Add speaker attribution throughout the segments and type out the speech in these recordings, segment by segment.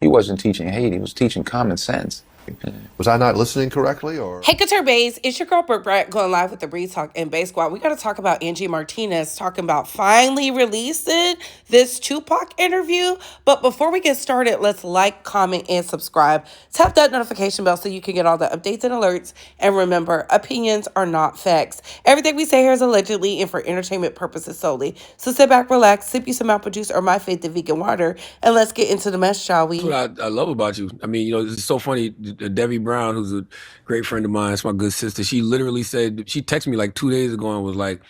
Speaker 1: He wasn't teaching hate. He was teaching common sense.
Speaker 2: Was I not listening correctly, or?
Speaker 3: Hey, Couture Bays, it's your girl Britt Brett going live with the Breed Talk and Bay Squad. We got to talk about Angie Martinez talking about finally releasing this Tupac interview. But before we get started, let's like, comment, and subscribe. Tap that notification bell so you can get all the updates and alerts. And remember, opinions are not facts. Everything we say here is allegedly and for entertainment purposes solely. So sit back, relax, sip you some apple juice or my faith in vegan water, and let's get into the mess, shall we?
Speaker 4: That's what I love about you. I mean, it's so funny. Debbie Brown, who's a great friend of mine, it's my good sister. She literally said, she texted me like 2 days ago and was like,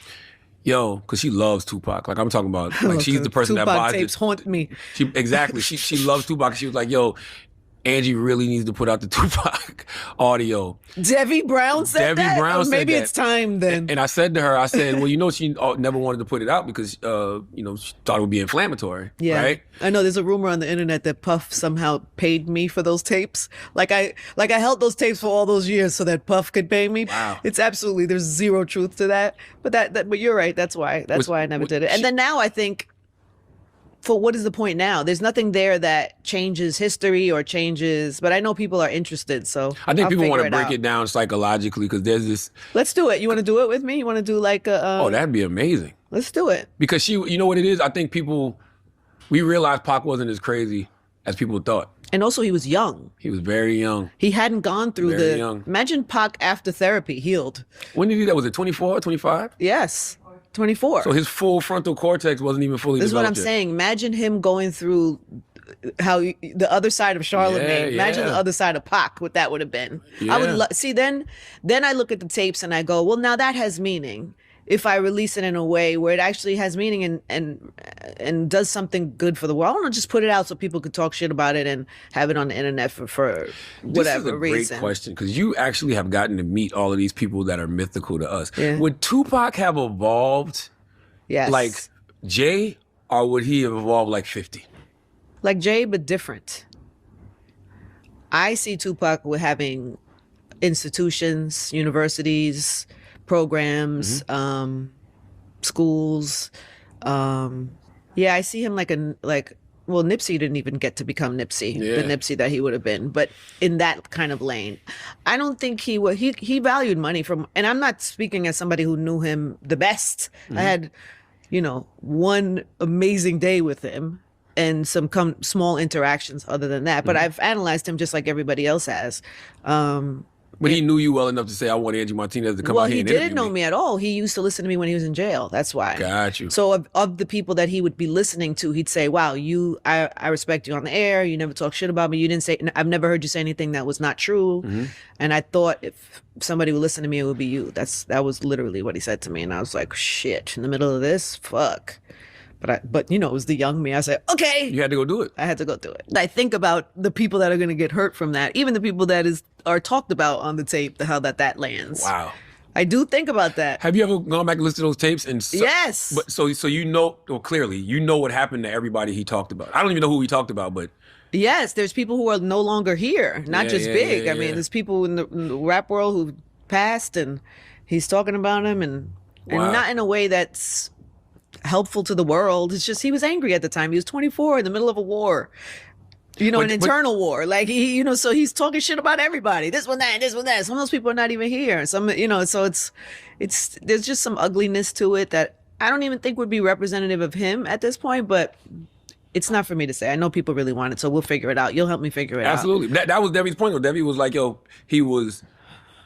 Speaker 4: yo, because she loves Tupac. Like I'm talking about, like she's the person
Speaker 5: Tupac
Speaker 4: that buys
Speaker 5: tapes
Speaker 4: it.
Speaker 5: haunt me.
Speaker 4: She loves Tupac. She was like, yo, Angie really needs to put out the Tupac audio.
Speaker 5: Debbie Brown said
Speaker 4: Debbie
Speaker 5: that?
Speaker 4: Brown said
Speaker 5: maybe
Speaker 4: that.
Speaker 5: It's time then.
Speaker 4: And I said to her, well, she never wanted to put it out because, she thought it would be inflammatory.
Speaker 5: Yeah,
Speaker 4: right?
Speaker 5: I know there's a rumor on the internet that Puff somehow paid me for those tapes. Like I held those tapes for all those years so that Puff could pay me.
Speaker 4: Wow.
Speaker 5: There's zero truth to that. But you're right. That's why I never did it. And then now I think, for what is the point now? There's nothing there that changes history or changes, but I know people are interested, so
Speaker 4: I think people want to break
Speaker 5: out.
Speaker 4: it down psychologically because there's this.
Speaker 5: Let's do it. You want to do it with me? You want to do like a...
Speaker 4: Oh, that'd be amazing.
Speaker 5: Let's do it.
Speaker 4: Because you know what it is? I think we realized Pac wasn't as crazy as people thought.
Speaker 5: And also he was young.
Speaker 4: He was very young.
Speaker 5: He hadn't gone through
Speaker 4: Very young.
Speaker 5: Imagine Pac after therapy, healed.
Speaker 4: When did he do that? Was it 24, 25?
Speaker 5: Yes, 24.
Speaker 4: So his full frontal cortex wasn't even fully
Speaker 5: This is what I'm
Speaker 4: developed yet.
Speaker 5: saying. Imagine him going through the other side of Charlamagne.
Speaker 4: Yeah,
Speaker 5: Imagine
Speaker 4: yeah.
Speaker 5: the other side of Pac, what that would have been.
Speaker 4: Yeah.
Speaker 5: I would see then I look at the tapes and I go, well, now that has meaning. If I release it in a way where it actually has meaning and does something good for the world, I don't just put it out so people could talk shit about it and have it on the internet for whatever reason.
Speaker 4: This is a great question because you actually have gotten to meet all of these people that are mythical to us.
Speaker 5: Yeah.
Speaker 4: Would Tupac have evolved
Speaker 5: Yes.
Speaker 4: like Jay, or would he have evolved like 50?
Speaker 5: Like Jay, but different. I see Tupac with having institutions, universities, programs, schools. Yeah, I see him well, Nipsey didn't even get to become Nipsey,
Speaker 4: Yeah.
Speaker 5: the Nipsey that he would have been, but in that kind of lane. I don't think he valued money and I'm not speaking as somebody who knew him the best. I had, one amazing day with him and some small interactions other than that, but I've analyzed him just like everybody else has.
Speaker 4: But he knew you well enough to say, I want Angie Martinez to come out here
Speaker 5: He
Speaker 4: and interview
Speaker 5: didn't know me at all. He used to listen to me when he was in jail. That's why.
Speaker 4: Got you.
Speaker 5: So of the people that he would be listening to, he'd say, wow, I respect you on the air. You never talk shit about me. You didn't say, I've never heard you say anything that was not true. And I thought if somebody would listen to me, it would be you. That was literally what he said to me. And I was like, shit, in the middle of this? Fuck. But it was the young me. I said, okay.
Speaker 4: You had to go do it.
Speaker 5: I had to go do it. I think about the people that are going to get hurt from that, even the people that are talked about on the tape, how that lands.
Speaker 4: Wow.
Speaker 5: I do think about that.
Speaker 4: Have you ever gone back and listened to those tapes?
Speaker 5: Yes.
Speaker 4: But so clearly, what happened to everybody he talked about. I don't even know who he talked about, but
Speaker 5: Yes, there's people who are no longer here, not just big. I mean, there's people in the rap world who passed, and he's talking about him, and
Speaker 4: Wow.
Speaker 5: not in a way that's helpful to the world. It's just he was angry at the time. He was 24 in the middle of a war. An internal war. Like so he's talking shit about everybody. This one, that, this one, that. Some of those people are not even here. Some, so it's there's just some ugliness to it that I don't even think would be representative of him at this point, but it's not for me to say. I know people really want it, so we'll figure it out. You'll help me figure it out.
Speaker 4: absolutely. That was Debbie's point. Though. Debbie was like, yo, he was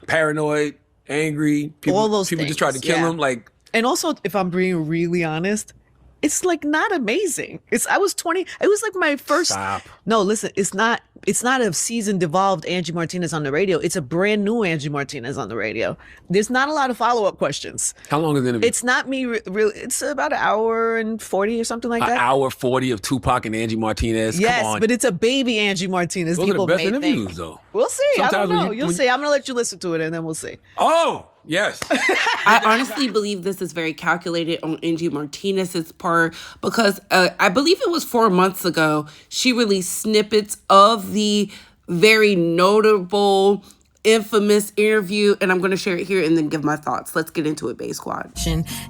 Speaker 4: paranoid, angry.
Speaker 5: All those
Speaker 4: people just
Speaker 5: things,
Speaker 4: tried to kill
Speaker 5: yeah.
Speaker 4: him. Like,
Speaker 5: And also, if I'm being really honest, it's like not amazing. I was 20. It was like my first.
Speaker 4: Stop.
Speaker 5: No, listen, it's not a seasoned, evolved Angie Martinez on the radio. It's a brand new Angie Martinez on the radio. There's not a lot of follow-up questions.
Speaker 4: how long is the interview?
Speaker 5: It's not me really. It's about an hour and 40 or something like
Speaker 4: An
Speaker 5: that.
Speaker 4: hour 40 of Tupac and Angie Martinez.
Speaker 5: Yes,
Speaker 4: Come on.
Speaker 5: but it's a baby Angie Martinez.
Speaker 4: Those are the
Speaker 5: People
Speaker 4: best
Speaker 5: may
Speaker 4: interviews,
Speaker 5: think.
Speaker 4: though.
Speaker 5: We'll see. I
Speaker 4: Sometimes
Speaker 5: don't
Speaker 4: when
Speaker 5: know.
Speaker 4: you-
Speaker 5: You'll
Speaker 4: when-
Speaker 5: see. I'm gonna let you listen to it, and then we'll see.
Speaker 4: Oh, yes.
Speaker 3: I honestly believe this is very calculated on Angie Martinez's part because I believe it was 4 months ago she released snippets of the very notable infamous interview, and I'm going to share it here and then give my thoughts. Let's get into it, Bay Squad.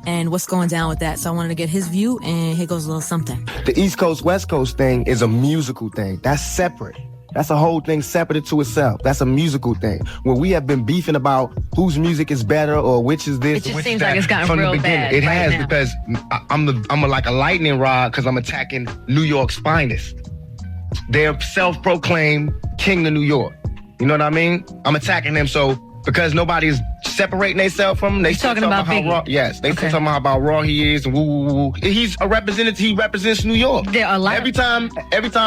Speaker 6: And what's going down with that. So I wanted to get his view, and here goes a little something.
Speaker 7: The East Coast, West Coast thing is a musical thing. That's separate. That's a whole thing separate to itself. That's a musical thing. When we have been beefing about whose music is better or which is this,
Speaker 6: It just
Speaker 7: which
Speaker 6: seems
Speaker 7: that,
Speaker 6: like it's gotten
Speaker 7: from
Speaker 6: real
Speaker 7: the beginning.
Speaker 6: bad
Speaker 7: It
Speaker 6: right
Speaker 7: has
Speaker 6: now.
Speaker 7: because I'm like a lightning rod because I'm attacking New York's finest. They're self-proclaimed king of New York. You know what I mean? I'm attacking them so because nobody is separating themselves from him. They still
Speaker 6: talking about
Speaker 7: how
Speaker 6: Biggie.
Speaker 7: raw. Yes, they still
Speaker 6: Okay.
Speaker 7: talking about how raw he is and woo woo woo. He's a representative. He represents New York.
Speaker 6: There are a lot
Speaker 7: Every time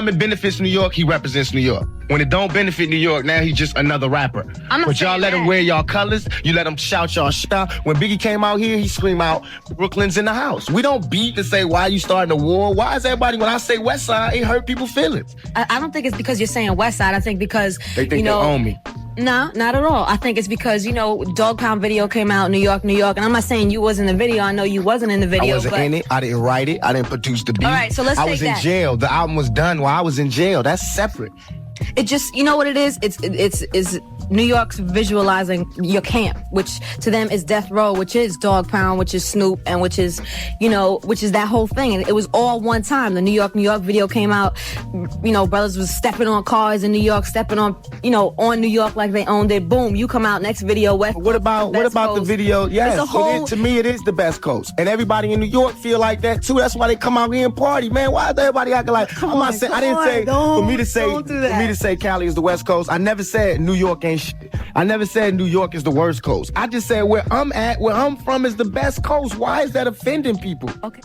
Speaker 7: it benefits New York, he represents New York. When it don't benefit New York, now he's just another rapper.
Speaker 6: I'm not
Speaker 7: But y'all
Speaker 6: saying
Speaker 7: let him
Speaker 6: that.
Speaker 7: wear y'all colors. You let him shout y'all shout. When Biggie came out here, he screamed out, "Brooklyn's in the house." We don't beat to say why you starting a war. Why is everybody when I say West Side, it hurt people's feelings?
Speaker 6: I don't think it's because you're saying West Side. I think because
Speaker 7: They think
Speaker 6: they
Speaker 7: own me.
Speaker 6: No, not at all. I think it's because, Dog Pound video came out, New York. And I'm not saying you was in the video. I know you wasn't in the video.
Speaker 7: I wasn't
Speaker 6: but
Speaker 7: in it. I didn't write it. I didn't produce the beat.
Speaker 6: All right, so let's
Speaker 7: I
Speaker 6: take
Speaker 7: was in
Speaker 6: that.
Speaker 7: jail. The album was done while I was in jail. That's separate.
Speaker 6: It just, you know what it is? It's New York's visualizing your camp, which to them is Death Row, which is Dog Pound, which is Snoop, and which is that whole thing. And it was all one time. The New York video came out. Brothers was stepping on cars in New York, stepping on New York like they owned it. Boom, you come out next video. West.
Speaker 7: What about the video? Yes,
Speaker 6: It's a whole-
Speaker 7: to me it is the best coast, and everybody in New York feel like that too. That's why they come out here and party, man. Why is everybody acting like? I'm not saying I didn't say for me to say Cali is the West Coast. I never said New York ain't shit. I never said New York is the worst coast. I just said where I'm at, where I'm from is the best coast. Why is that offending people?
Speaker 6: Okay.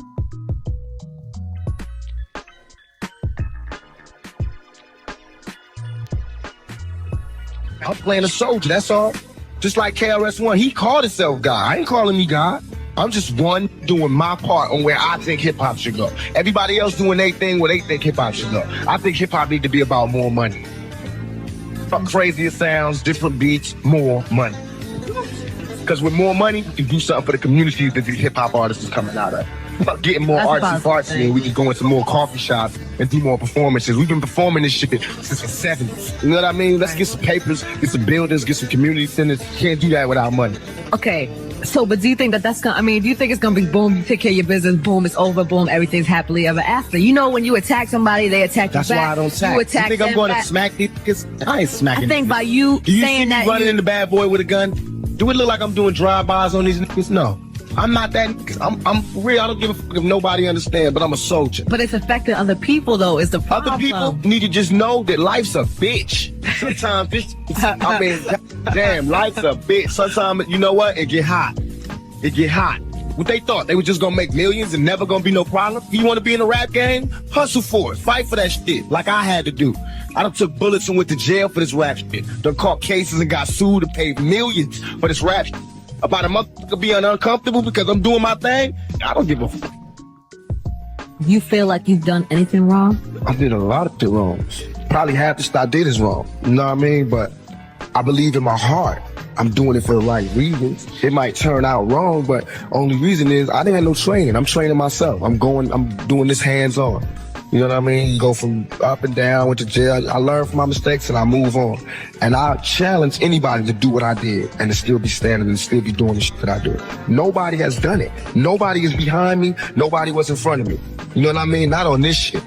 Speaker 7: I'm playing a soldier, that's all. Just like KRS-One, he called himself God. I ain't calling me God. I'm just one doing my part on where I think hip-hop should go. Everybody else doing their thing where they think hip-hop should go. I think hip-hop need to be about more money. Fuck crazier sounds, different beats, more money. Because with more money, you can do something for the communities that these hip-hop artists is coming out of. Fuck getting more
Speaker 6: That's
Speaker 7: artsy
Speaker 6: about
Speaker 7: fartsy and we can go into more coffee shops and do more performances. We've been performing this shit since the 70s. You know what I mean? Let's get some papers, get some buildings, get some community centers. Can't do that without money.
Speaker 6: Okay. So, but do you think that's gonna, do you think it's gonna be boom, you take care of your business, boom, it's over, boom, everything's happily ever after? When you attack somebody, they attack you
Speaker 7: That's
Speaker 6: back.
Speaker 7: why I don't attack.
Speaker 6: You attack
Speaker 7: think I'm
Speaker 6: them
Speaker 7: going
Speaker 6: back.
Speaker 7: to smack these niggas? I ain't smacking
Speaker 6: I think
Speaker 7: these
Speaker 6: by
Speaker 7: niggas.
Speaker 6: you
Speaker 7: Do you see
Speaker 6: saying
Speaker 7: me
Speaker 6: that
Speaker 7: running in the bad boy with a gun? Do it look like I'm doing drive-bys on these niggas? No. I'm not that niggas. I'm for real. I don't give a fuck if nobody understands, but I'm a soldier.
Speaker 6: But it's affecting other people, though, is the problem.
Speaker 7: Other people need to just know that life's a bitch. Sometimes damn, life's a bitch. Sometimes, you know what? It get hot. It get hot. What they thought? They were just gonna make millions and never gonna be no problem? You wanna be in a rap game? Hustle for it. Fight for that shit, like I had to do. I done took bullets and went to jail for this rap shit. Done caught cases and got sued and paid millions for this rap shit. About a motherfucker being uncomfortable because I'm doing my thing? I don't give a fuck.
Speaker 6: You feel like you've done anything wrong?
Speaker 7: I did a lot of shit wrong. Probably half the stuff I did is wrong. You know what I mean? But I believe in my heart. I'm doing it for the right reasons. It might turn out wrong, but only reason is I didn't have no training. I'm training myself. I'm doing this hands-on. You know what I mean? You go from up and down, went to jail. I learn from my mistakes and I move on. And I challenge anybody to do what I did and to still be standing and still be doing the shit that I do. Nobody has done it. Nobody is behind me. Nobody was in front of me. You know what I mean? Not on this shit.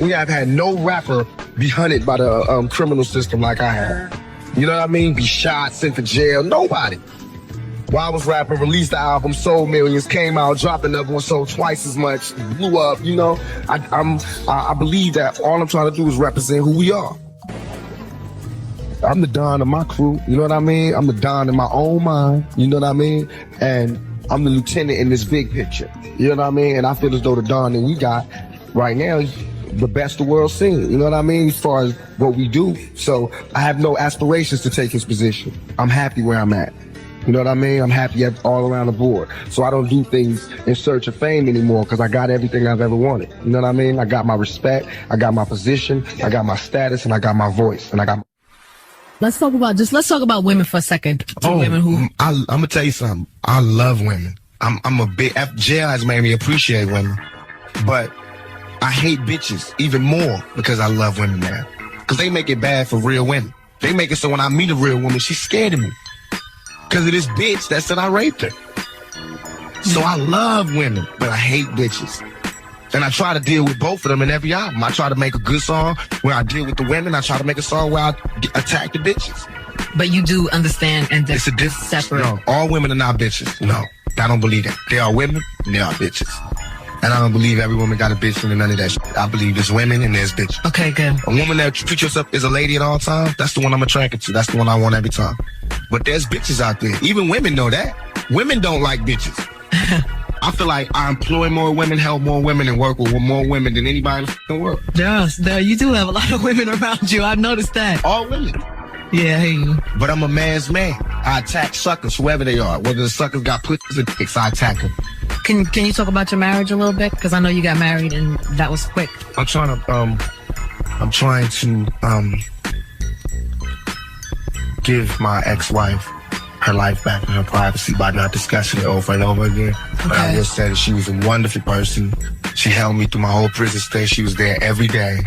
Speaker 7: We have had no rapper be hunted by the criminal system like I have. You know what I mean? Be shot, sent to jail. Nobody. While I was rapping, released the album, sold millions, came out, dropped another one, sold twice as much, blew up. I believe that all I'm trying to do is represent who we are. I'm the Don of my crew. You know what I mean? I'm the Don in my own mind. You know what I mean? And I'm the lieutenant in this big picture. You know what I mean? And I feel as though the Don that we got right now is the best the world's seen. You know what I mean? As far as what we do. So I have no aspirations to take his position. I'm happy where I'm at. You know what I mean? I'm happy all around the board. So I don't do things in search of fame anymore because I got everything I've ever wanted. You know what I mean? I got my respect, I got my position, I got my status, and I got my voice, and I got.
Speaker 6: Let's talk about women for a second. Women who
Speaker 7: I'm gonna tell you something. I love women. I'm a big jail has made me appreciate women, but I hate bitches even more because I love women now. Because they make it bad for real women. They make it so when I meet a real woman, she's scared of me. Because of this bitch that said I raped her. So I love women, but I hate bitches. And I try to deal with both of them in every album. I try to make a good song where I deal with the women. I try to make a song where I attack the bitches.
Speaker 6: But you do understand and
Speaker 7: It's a difference.
Speaker 6: separate.
Speaker 7: No, all women are not bitches. No, I don't believe that. They are women and they are bitches. And I don't believe every woman got a bitch and none of that shit. I believe there's women and there's bitches.
Speaker 6: Okay, good.
Speaker 7: A woman that treats herself as a lady at all times, that's the one I'm attracted to. That's the one I want every time. But there's bitches out there. Even women know that. Women don't like bitches. I feel like I employ more women, help more women, and work with more women than anybody in the world.
Speaker 6: Yes, you do have a lot of women around you. I've noticed that.
Speaker 7: All women.
Speaker 6: Yeah, I hear you.
Speaker 7: But I'm a man's man. I attack suckers, whoever they are. Whether the suckers got pussies or dicks, I attack them.
Speaker 6: Can you talk about your marriage a little bit? Because I know you got married and that was quick.
Speaker 7: I'm trying to give my ex-wife her life back and her privacy by not discussing it over and over again.
Speaker 6: Okay.
Speaker 7: But I will say that she was a wonderful person. She held me through my whole prison stay. She was there every day.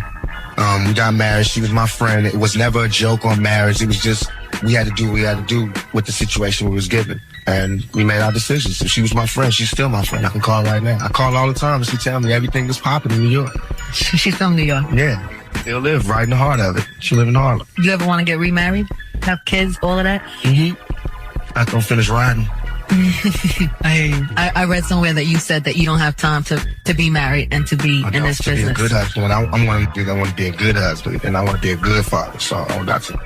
Speaker 7: We got married. She was my friend. It was never a joke on marriage. It was just, we had to do what we had to do with the situation we was given. And we made our decisions. So she was my friend. She's still my friend. I can call her right now. I call her all the time and she tell me everything is popping in New York.
Speaker 6: She's from New York.
Speaker 7: Yeah. She'll live right in the heart of it. She live in Harlem.
Speaker 6: You ever want to get remarried? Have kids? All of that?
Speaker 7: Mm-hmm. I can finish riding.
Speaker 6: I read somewhere that you said that you don't have time to be married and to be in this
Speaker 7: to
Speaker 6: business.
Speaker 7: be a good husband. I want to be a good husband and I want to be a good father. So that's it.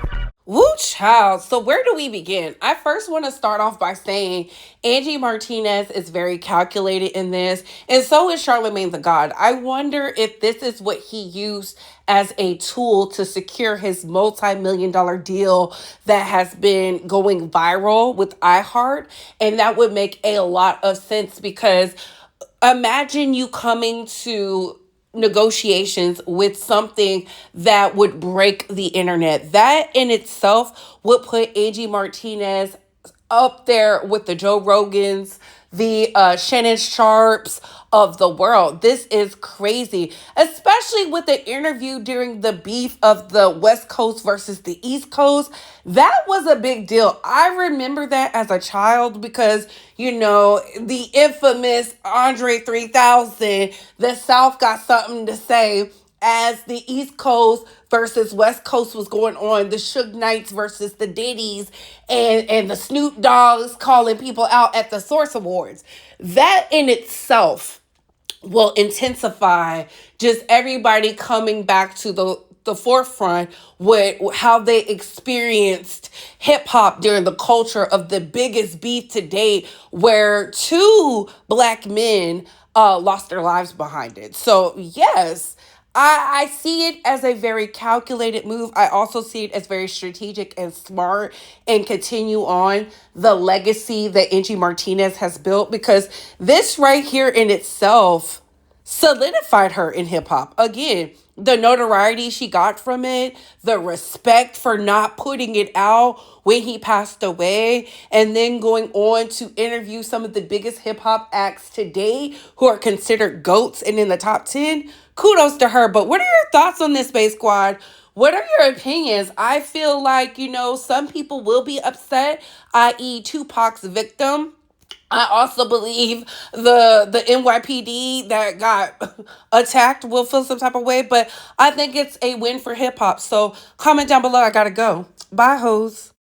Speaker 3: Woo, child. So where do we begin? I first want to start off by saying Angie Martinez is very calculated in this, and so is Charlamagne Tha God. I wonder if this is what he used as a tool to secure his multi-million-dollar deal that has been going viral with iHeart, and that would make a lot of sense because imagine you coming to negotiations with something that would break the internet. That in itself would put Angie Martinez up there with the Joe Rogans, the Shannon Sharps of the world. This is crazy, especially with the interview during the beef of the West Coast versus the East Coast. That was a big deal. I remember that as a child because, you know, the infamous Andre 3000, the South got something to say as the East Coast versus West Coast was going on, the Suge Knights versus the Diddies, and the Snoop Dogs calling people out at the Source Awards. That in itself will intensify just everybody coming back to the forefront with how they experienced hip hop during the culture of the biggest beef to date, where two black men lost their lives behind it. So yes, I see it as a very calculated move. I also see it as very strategic and smart and continue on the legacy that Angie Martinez has built, because this right here in itself solidified her in hip hop. Again, the notoriety she got from it, the respect for not putting it out when he passed away, and then going on to interview some of the biggest hip hop acts today who are considered GOATs and in the top 10. Kudos to her. But what are your thoughts on this, Space Squad? What are your opinions? I feel like, you know, some people will be upset, i.e. Tupac's victim. I also believe the NYPD that got attacked will feel some type of way, but I think it's a win for hip hop. So comment down below. I gotta go. Bye, hoes.